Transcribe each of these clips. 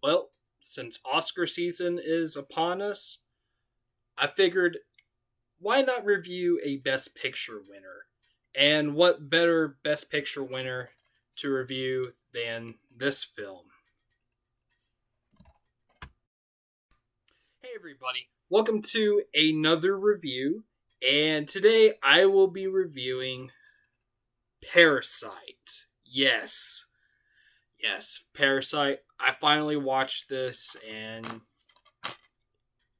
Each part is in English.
Well, since Oscar season is upon us, I figured why not review a Best Picture winner? And what better Best Picture winner to review than this film? Hey, everybody. Welcome to another review. And today I will be reviewing Parasite. Yes, Parasite. I finally watched this and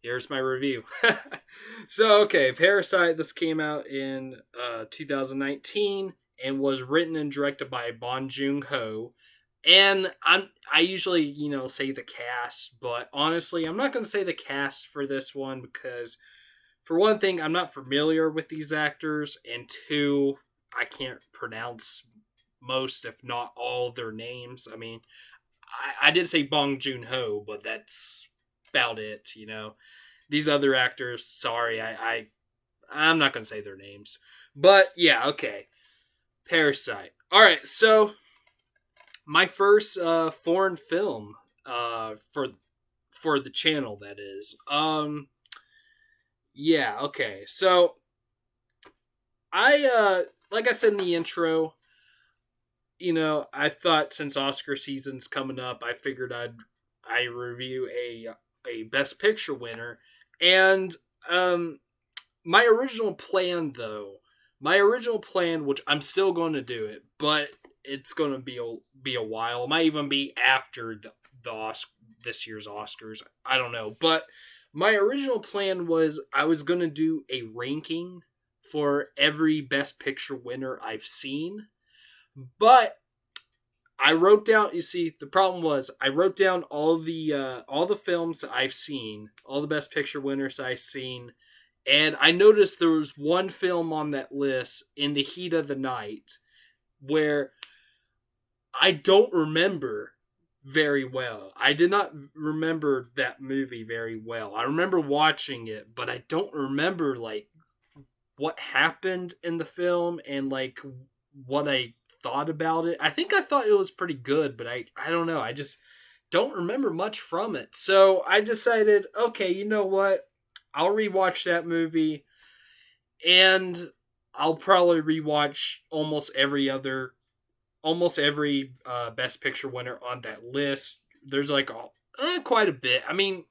here's my review. Okay, Parasite. This came out in 2019 and was written and directed by Joon-ho. And I usually say the cast, but honestly, I'm not going to say the cast for this one because, for one thing, I'm not familiar with these actors, and two, I can't pronounce most, if not all, their names. I mean, I did say Bong Joon-ho, but that's about it. These other actors, sorry, I'm not gonna say their names. But yeah, okay. Parasite. Alright, so my first foreign film for the channel, that is. Yeah, okay. So I like I said in the intro, I thought since Oscar season's coming up, I figured I review a Best Picture winner. And my original plan, though, which I'm still going to do it, but it's going to be a while. It might even be after this year's Oscars. I don't know, but my original plan was I was going to do a ranking for every Best Picture winner I've seen. But I wrote down. You see, the problem was I wrote down all the films that I've seen, all the Best Picture winners I've seen, and I noticed there was one film on that list, In the Heat of the Night, where I don't remember very well. I did not remember that movie very well. I remember watching it, but I don't remember like what happened in the film and like what I thought about it. I think I thought it was pretty good, but I don't know. I just don't remember much from it. So I decided, okay, you know what? I'll rewatch that movie, and I'll probably rewatch almost every Best Picture winner on that list. There's like quite a bit. I mean,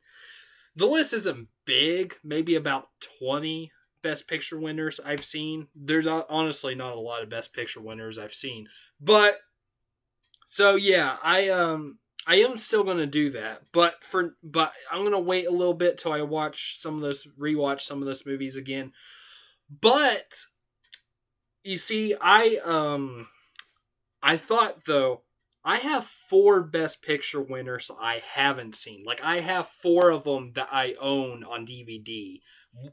the list isn't big. Maybe about 20 Best Picture winners I've seen. There's honestly not a lot of Best Picture winners I've seen, but so yeah, I am still gonna do that, but I'm gonna wait a little bit till I rewatch some of those movies again. But you see, I thought though I have 4 Best Picture winners I haven't seen. Like I have 4 of them that I own on DVD.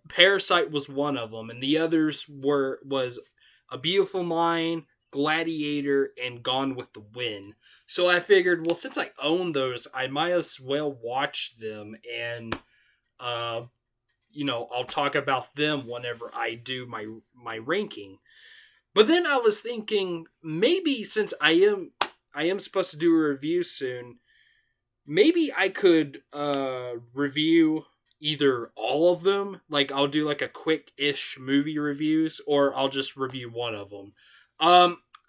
Parasite was one of them, and the others was A Beautiful Mind, Gladiator, and Gone with the Wind. So I figured, well, since I own those, I might as well watch them, and I'll talk about them whenever I do my ranking. But then I was thinking, maybe since I am supposed to do a review soon, maybe I could review either all of them, like I'll do like a quick-ish movie reviews, or I'll just review one of them.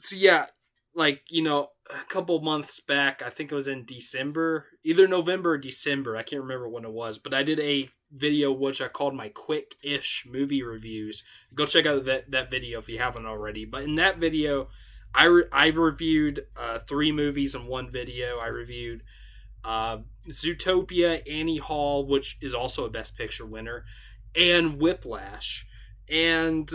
So yeah, like, a couple months back, I think it was in December, either November or December, I can't remember when it was, but I did a video which I called my quick-ish movie reviews. Go check out that video if you haven't already. But in that video, I've reviewed 3 movies in one video. I reviewed Zootopia, Annie Hall, which is also a Best Picture winner, and Whiplash. And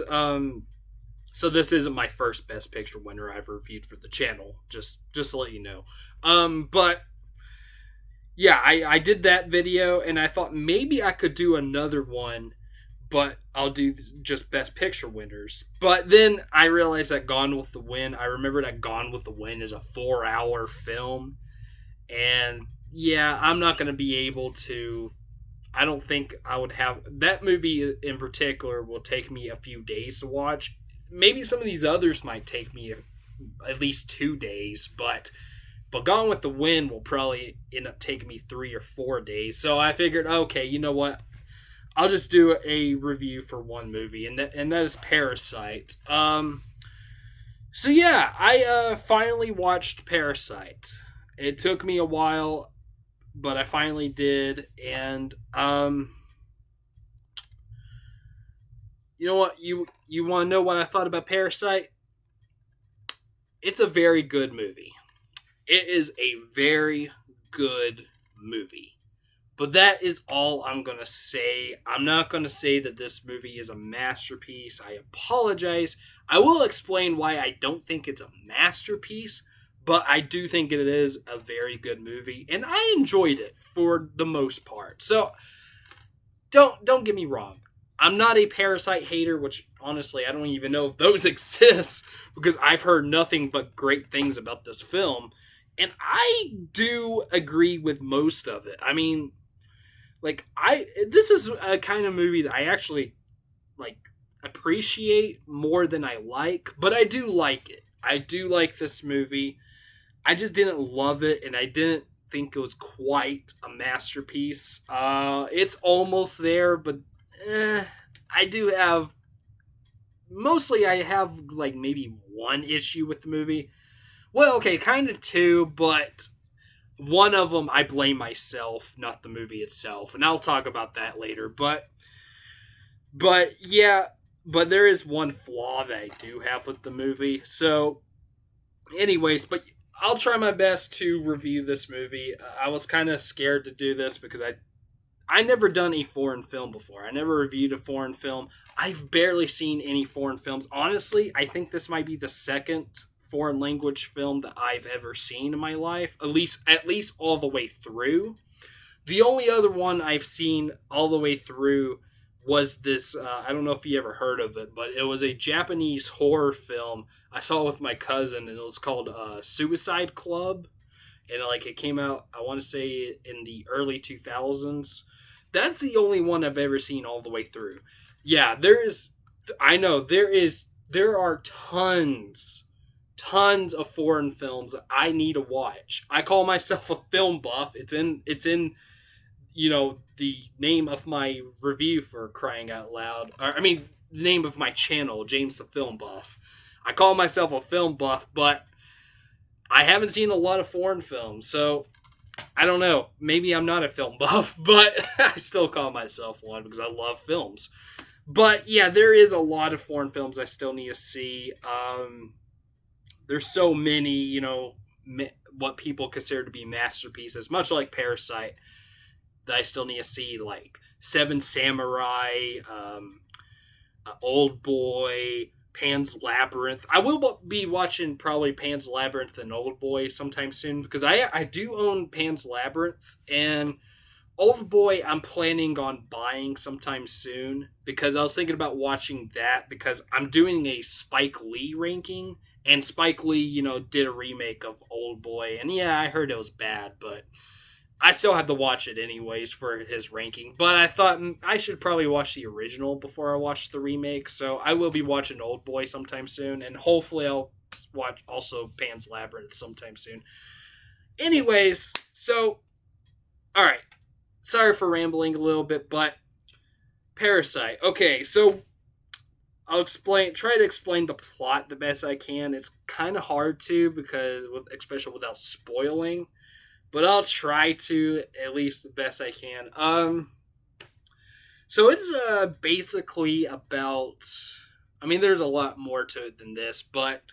so this isn't my first Best Picture winner I've reviewed for the channel, just to let you know. But yeah, I did that video, and I thought maybe I could do another one, but I'll do just Best Picture winners. But then I realized that Gone with the Wind, I remember that Gone with the Wind is a 4-hour film, and yeah, I'm not going to be able to. I don't think I would have. That movie in particular will take me a few days to watch. Maybe some of these others might take me at least 2 days, but But Gone with the Wind will probably end up taking me 3 or 4 days. So I figured, okay, you know what? I'll just do a review for one movie, and that is Parasite. So yeah, I finally watched Parasite. It took me a while, but I finally did, and you know what? You want to know what I thought about Parasite? It's a very good movie. It is a very good movie. But that is all I'm going to say. I'm not going to say that this movie is a masterpiece. I apologize. I will explain why I don't think it's a masterpiece, but I do think it is a very good movie, and I enjoyed it for the most part. So don't get me wrong. I'm not a Parasite hater, which honestly I don't even know if those exist because I've heard nothing but great things about this film, and I do agree with most of it. I mean, like this is a kind of movie that I actually like appreciate more than I like, but I do like it. I do like this movie. I just didn't love it, and I didn't think it was quite a masterpiece. It's almost there, but I do have mostly I have like maybe one issue with the movie. Well, okay, kind of two, but one of them I blame myself, not the movie itself, and I'll talk about that later. But yeah, but there is one flaw that I do have with the movie. So, anyways, but I'll try my best to review this movie. I was kind of scared to do this because I never done a foreign film before. I never reviewed a foreign film. I've barely seen any foreign films. Honestly, I think this might be the second foreign language film that I've ever seen in my life, at least all the way through. The only other one I've seen all the way through was this. I don't know if you ever heard of it, but it was a Japanese horror film. I saw it with my cousin, and it was called Suicide Club, and like it came out. I want to say in the early 2000s. That's the only one I've ever seen all the way through. Yeah, there is. I know there is. There are tons of foreign films that I need to watch. I call myself a film buff. It's in the name of my review, for crying out loud. I mean, the name of my channel, James the Film Buff. I call myself a film buff, but I haven't seen a lot of foreign films, so I don't know. Maybe I'm not a film buff, but I still call myself one because I love films. But yeah, there is a lot of foreign films I still need to see. There's so many, what people consider to be masterpieces, much like Parasite, that I still need to see, like Seven Samurai, Old Boy, Pan's Labyrinth. I will be watching probably Pan's Labyrinth and Old Boy sometime soon because I do own Pan's Labyrinth, and Old Boy I'm planning on buying sometime soon because I was thinking about watching that because I'm doing a Spike Lee ranking, and Spike Lee, did a remake of Old Boy, and yeah, I heard it was bad, but I still had to watch it anyways for his ranking. But I thought I should probably watch the original before I watch the remake, so I will be watching Old Boy sometime soon, and hopefully I'll watch also Pan's Labyrinth sometime soon. Anyways, so alright. Sorry for rambling a little bit, but Parasite. Okay, so try to explain the plot the best I can. It's kind of hard to because, especially without spoiling, but I'll try to at least the best I can. So it's basically about. I mean, there's a lot more to it than this, but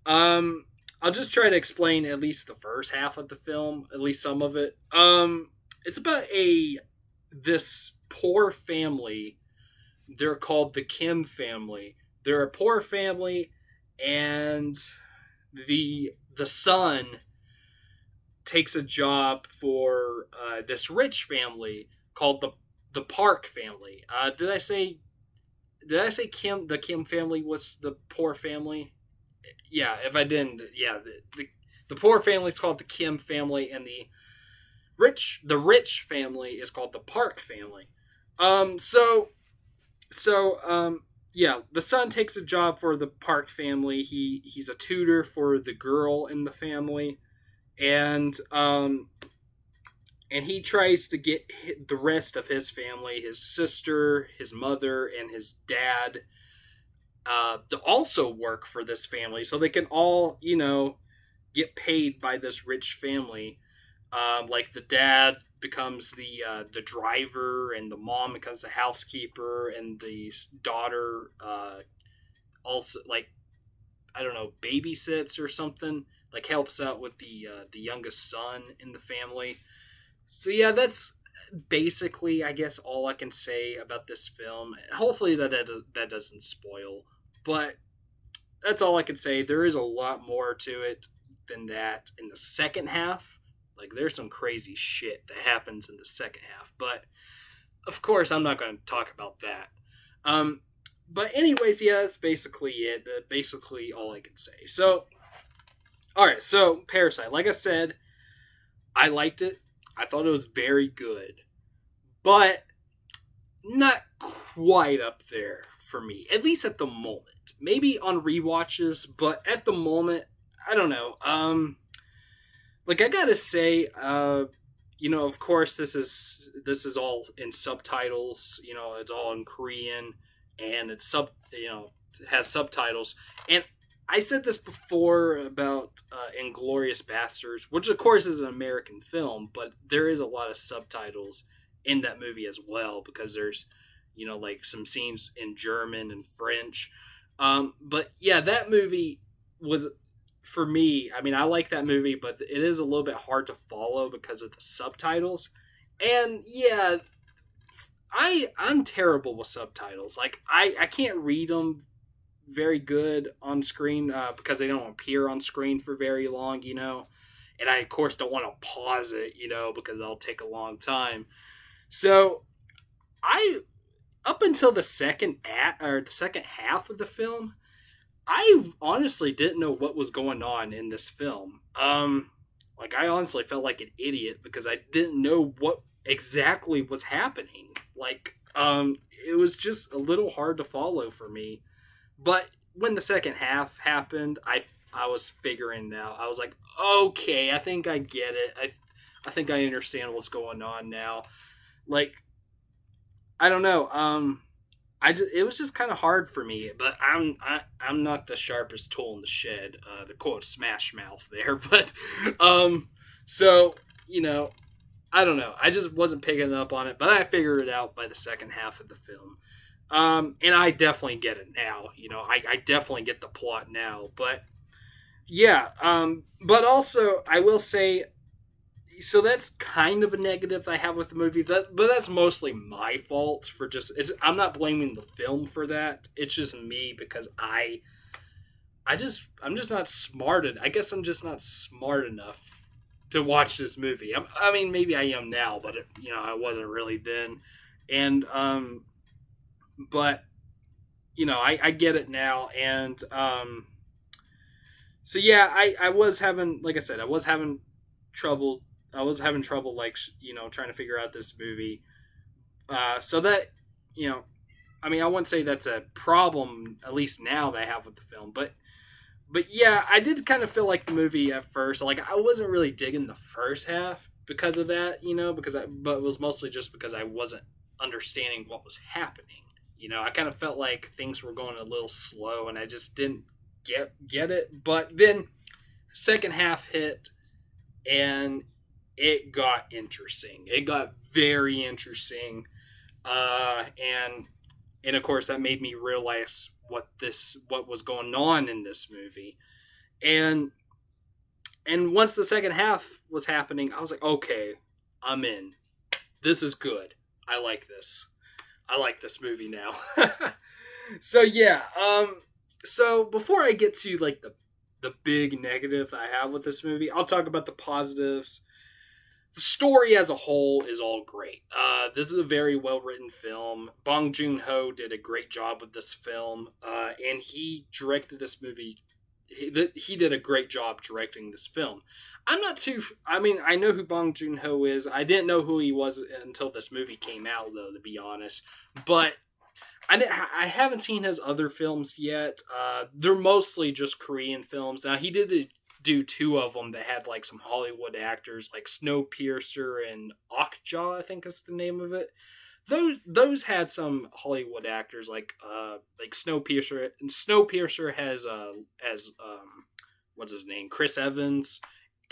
I'll just try to explain at least the first half of the film, at least some of it. It's about this poor family. They're called the Kim family. They're a poor family, and the son takes a job for this rich family called the Park family. Did I say Kim? The Kim family was the poor family. Yeah, if I didn't, yeah, the poor family is called the Kim family, and the rich family is called the Park family. Yeah, the son takes a job for the Park family. He's a tutor for the girl in the family. and he tries to get the rest of his family, his sister, his mother, and his dad, to also work for this family, so they can all, get paid by this rich family. Like the dad becomes the driver, and the mom becomes the housekeeper, and the daughter also, like, I don't know, babysits or something, like helps out with the youngest son in the family. So yeah, that's basically, I guess, all I can say about this film. Hopefully that doesn't spoil, but that's all I can say. There is a lot more to it than that in the second half. Like, there's some crazy shit that happens in the second half, but of course I'm not going to talk about that. Um, but anyways, yeah, that's basically it. Basically all I can say. So, all right, so Parasite. Like I said, I liked it. I thought it was very good, but not quite up there for me, at least at the moment. Maybe on rewatches, but at the moment, I don't know. Like, I gotta say, of course, this is all in subtitles. It's all in Korean, and it has subtitles. And I said this before about Inglorious Bastards, which of course is an American film, but there is a lot of subtitles in that movie as well, because there's, like some scenes in German and French. But yeah, that movie was, for me, I mean, I like that movie, but it is a little bit hard to follow because of the subtitles. And yeah, I'm terrible with subtitles. Like, I can't read them very good on screen, because they don't appear on screen for very long. And I, of course, don't want to pause it, because that'll take a long time. So I, up until the second act, or the second half of the film, I honestly didn't know what was going on in this film. Like, I honestly felt like an idiot because I didn't know what exactly was happening. Like, it was just a little hard to follow for me. But when the second half happened, I was figuring it out. I was like, okay, I think I get it. I think I understand what's going on now. Like, I don't know. It was just kind of hard for me, but I'm not the sharpest tool in the shed, to quote Smash Mouth there. But so, I don't know. I just wasn't picking up on it, but I figured it out by the second half of the film. And I definitely get it now. I definitely get the plot now. But yeah, but also I will say, so that's kind of a negative I have with the movie. But that's mostly my fault for I'm not blaming the film for that. It's just me, because I'm just not smart. I guess I'm just not smart enough to watch this movie. I mean, maybe I am now, but I wasn't really then. And but I get it now. And so yeah, I was having, like I said, I was having trouble. Like, trying to figure out this movie. So that, I mean, I wouldn't say that's a problem, at least now, that I have with the film. But yeah, I did kind of feel like the movie at first, like, I wasn't really digging the first half because of that, but it was mostly just because I wasn't understanding what was happening. I kind of felt like things were going a little slow, and I just didn't get it. But then second half hit, and it got interesting. It got very interesting, and of course that made me realize what was going on in this movie. And once the second half was happening, I was like, okay, I'm in. This is good. I like this. I like this movie now. So yeah, so before I get to, like, the big negative I have with this movie, I'll talk about the positives. The story as a whole is all great. This is a very well written film. Bong Joon-ho did a great job with this film, and he directed this movie. He did a great job directing this film. I mean, I know who Bong Joon-ho is. I didn't know who he was until this movie came out, though, to be honest. But I haven't seen his other films yet. They're mostly just Korean films. Now, he did do two of them that had like some Hollywood actors, like Snowpiercer and Okja, I think is the name of it. Those had some Hollywood actors like Snowpiercer, and Snowpiercer has what's his name, Chris Evans,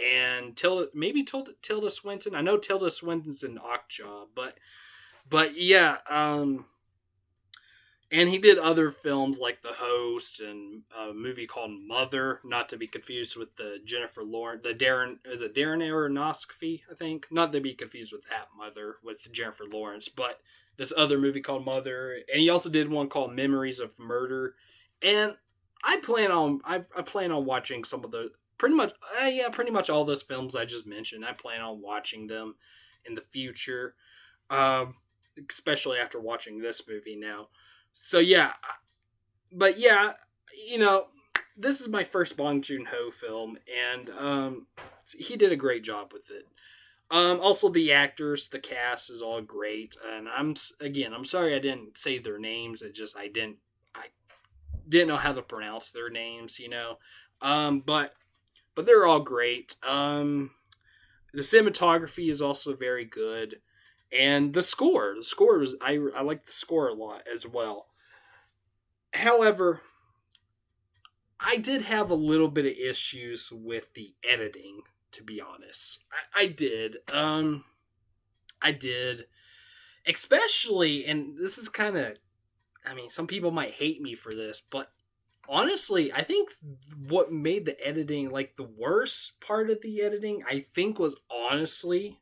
and Tilda Swinton. I know Tilda Swinton's in Okja, but yeah, and he did other films like The Host and a movie called Mother, not to be confused with the Jennifer Lawrence, Darren Aronofsky, I think, not to be confused with that Mother with Jennifer Lawrence, but this other movie called Mother, and he also did one called Memories of Murder, and I plan on watching some of the pretty much all those films I just mentioned. I plan on watching them in the future, especially after watching this movie now. So yeah, but yeah, you know, this is my first Bong Joon-ho film, and he did a great job with it. Also the actors, the cast is all great, and I'm sorry I didn't say their names. I didn't know how to pronounce their names, you know. But they're all great. The cinematography is also very good. And the score was I like the score a lot as well. However, I did have a little bit of issues with the editing, to be honest. I did. I did. Especially, and this is kind of, I mean, some people might hate me for this, but honestly, I think what made the editing, like the worst part of the editing, I think was honestly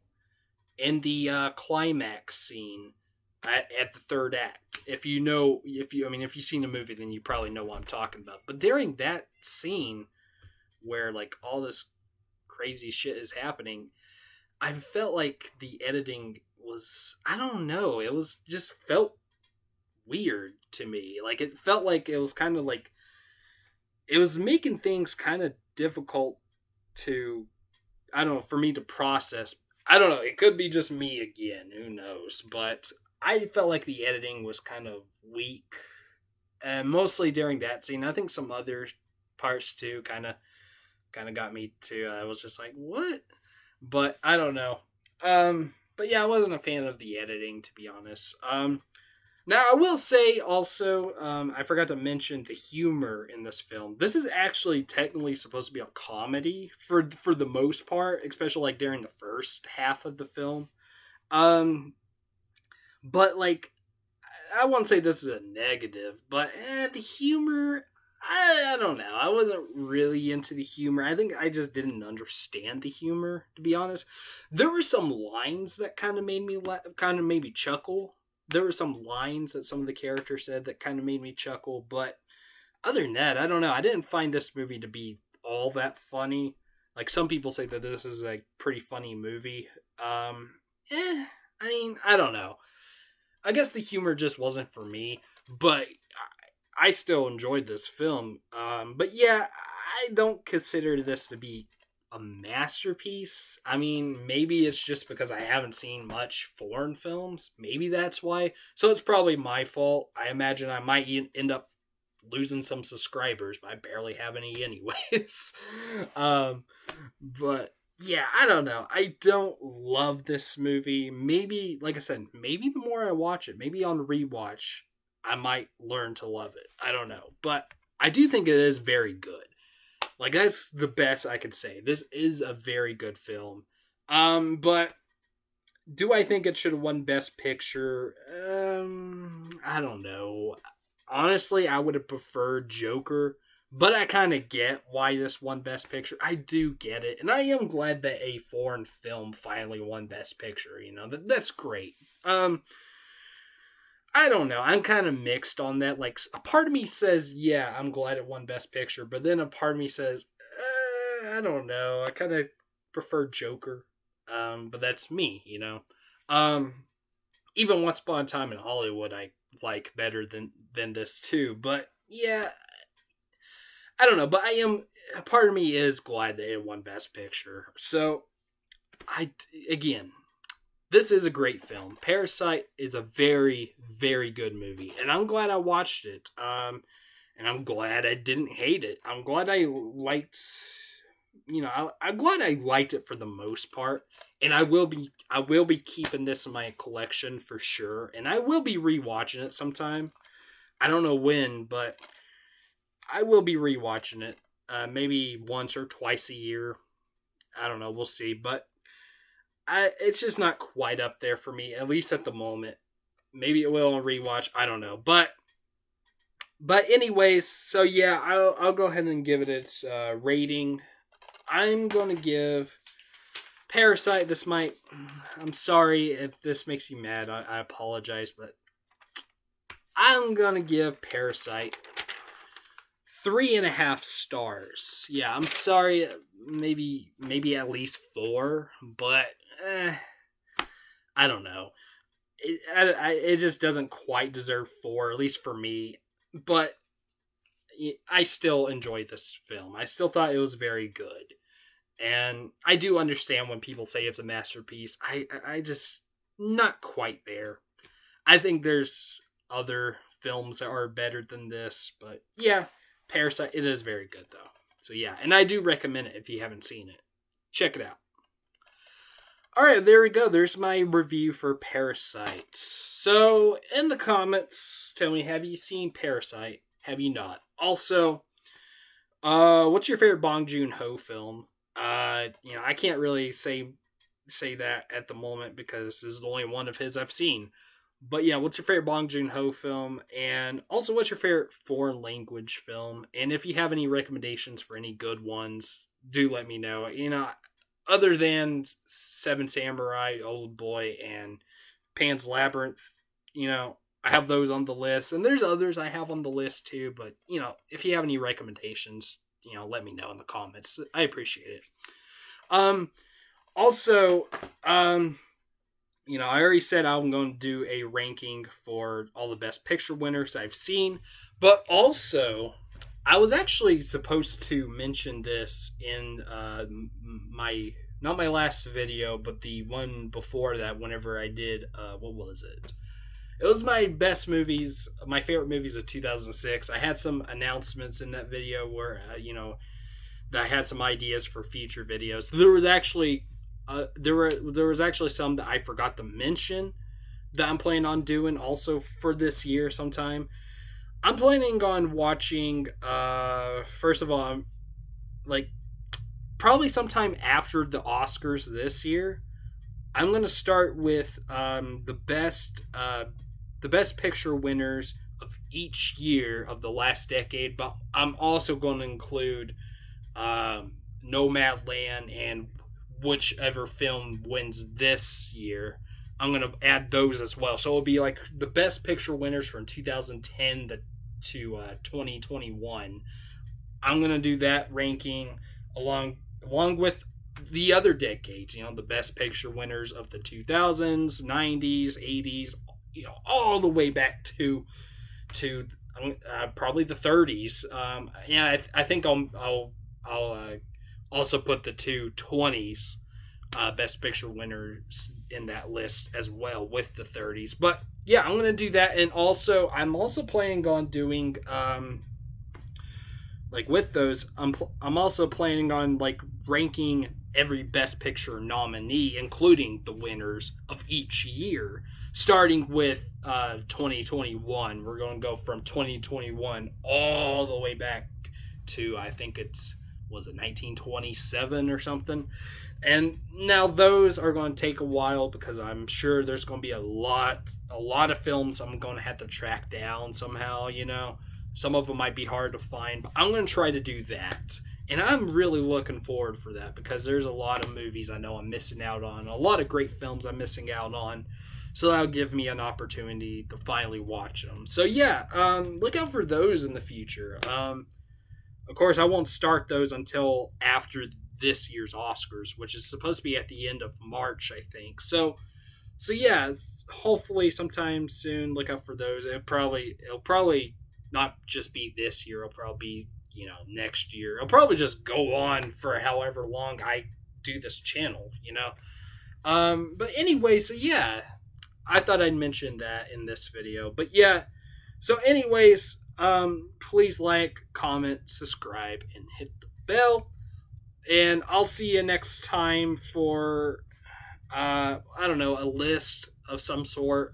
in the climax scene at the third act. If you've seen the movie, then you probably know what I'm talking about. But during that scene where like all this crazy shit is happening, I felt like the editing was, I don't know, it was just felt weird to me. Like it felt like it was kind of like it was making things kind of difficult to, I don't know, for me to process. I don't know. It could be just me again. Who knows? But I felt like the editing was kind of weak, and mostly during that scene. I think some other parts too kind of got me too. I was just like, what? But I don't know. But yeah, I wasn't a fan of the editing, to be honest. Now, I will say also, I forgot to mention the humor in this film. This is actually technically supposed to be a comedy for the most part, especially like during the first half of the film. Um, but like, I won't say this is a negative, but the humor, I don't know. I wasn't really into the humor. I think I just didn't understand the humor, to be honest. There were some lines that kind of made me chuckle. There were some lines that some of the characters said that kind of made me chuckle, but other than that, I don't know. I didn't find this movie to be all that funny. Like some people say that this is a pretty funny movie. I mean, I don't know. I guess the humor just wasn't for me, but I still enjoyed this film. But yeah, I don't consider this to be a masterpiece. I mean, maybe it's just because I haven't seen much foreign films. Maybe that's why. So it's probably my fault. I imagine I might end up losing some subscribers, but I barely have any anyways. But yeah, I don't know. I don't love this movie. Maybe, like I said, maybe the more I watch it, maybe on rewatch, I might learn to love it. I don't know. But I do think it is very good. Like, that's the best I could say. This is a very good film. But do I think it should have won Best Picture? I don't know. Honestly, I would have preferred Joker, but I kind of get why this won Best Picture. I do get it, and I am glad that a foreign film finally won Best Picture. You know, that's great. I don't know. I'm kind of mixed on that. Like, a part of me says, yeah, I'm glad it won Best Picture, but then a part of me says, I don't know. I kind of prefer Joker. But that's me, you know. Even Once Upon a Time in Hollywood, I like better than this too. But yeah, I don't know. But a part of me is glad that it won Best Picture. So, again, this is a great film. Parasite is a very, very good movie, and I'm glad I watched it. And I'm glad I didn't hate it. I'm glad I liked, I'm glad I liked it for the most part, and I will be keeping this in my collection for sure, and I will be rewatching it sometime. I don't know when, but I will be rewatching it. Maybe once or twice a year. I don't know. We'll see, but it's just not quite up there for me, at least at the moment. Maybe it will on rewatch. I don't know, but anyways, so yeah, I'll go ahead and give it its rating. I'm gonna give Parasite. This might. I'm sorry if this makes you mad. I apologize, but I'm gonna give Parasite 3.5 stars. Yeah, I'm sorry. Maybe at least 4, but I don't know. It just doesn't quite deserve 4, at least for me. But I still enjoyed this film. I still thought it was very good, and I do understand when people say it's a masterpiece. I just not quite there. I think there's other films that are better than this, but yeah, Parasite, it is very good though. So yeah, and I do recommend it if you haven't seen it. Check it out. All right, there we go. There's my review for Parasite. So, in the comments, tell me, have you seen Parasite? Have you not? Also, what's your favorite Bong Joon-ho film? I can't really say that at the moment because this is the only one of his I've seen. But yeah, what's your favorite Bong Joon-ho film? And also, what's your favorite foreign language film? And if you have any recommendations for any good ones, do let me know. Other than Seven Samurai, Old Boy, and Pan's Labyrinth, I have those on the list. And there's others I have on the list too. But, if you have any recommendations, let me know in the comments. I appreciate it. Also, I already said I'm going to do a ranking for all the best picture winners I've seen, but also I was actually supposed to mention this in not my last video, but the one before that. Whenever I did, what was it? It was my favorite movies of 2006. I had some announcements in that video where that I had some ideas for future videos. There was actually there was actually some that I forgot to mention that I'm planning on doing also for this year sometime. I'm planning on watching first of all, like probably sometime after the Oscars this year. I'm going to start with the best picture winners of each year of the last decade, but I'm also going to include Nomadland and whichever film wins this year. I'm going to add those as well. So it'll be like the best picture winners from 2010 to 2021. I'm going to do that ranking along with the other decades, the best picture winners of the 2000s, 90s, 80s, all the way back to probably the 30s. I think I'll also put the 20s best picture winners in that list as well with the 30s. But yeah, I'm gonna do that, and I'm also planning on doing with those. I'm also planning on ranking every best picture nominee, including the winners of each year, starting with 2021. We're going to go from 2021 all the way back to, I think was it 1927 or something. And now those are going to take a while because I'm sure there's going to be a lot of films I'm going to have to track down somehow. Some of them might be hard to find, but I'm going to try to do that. And I'm really looking forward for that because there's a lot of movies I know I'm missing out on, a lot of great films I'm missing out on. So that'll give me an opportunity to finally watch them. So yeah, look out for those in the future. Of course, I won't start those until after this year's Oscars, which is supposed to be at the end of March, I think. So yeah, hopefully sometime soon. Look out for those. It'll probably not just be this year. It'll probably be next year. It'll probably just go on for however long I do this channel. But anyway, so yeah, I thought I'd mention that in this video. But yeah, so anyways, please like, comment, subscribe, and hit the bell. And I'll see you next time for I don't know, a list of some sort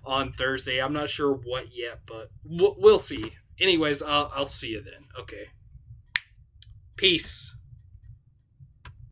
on Thursday. I'm not sure what yet, but we'll see. Anyways, I'll see you then. Okay. Peace.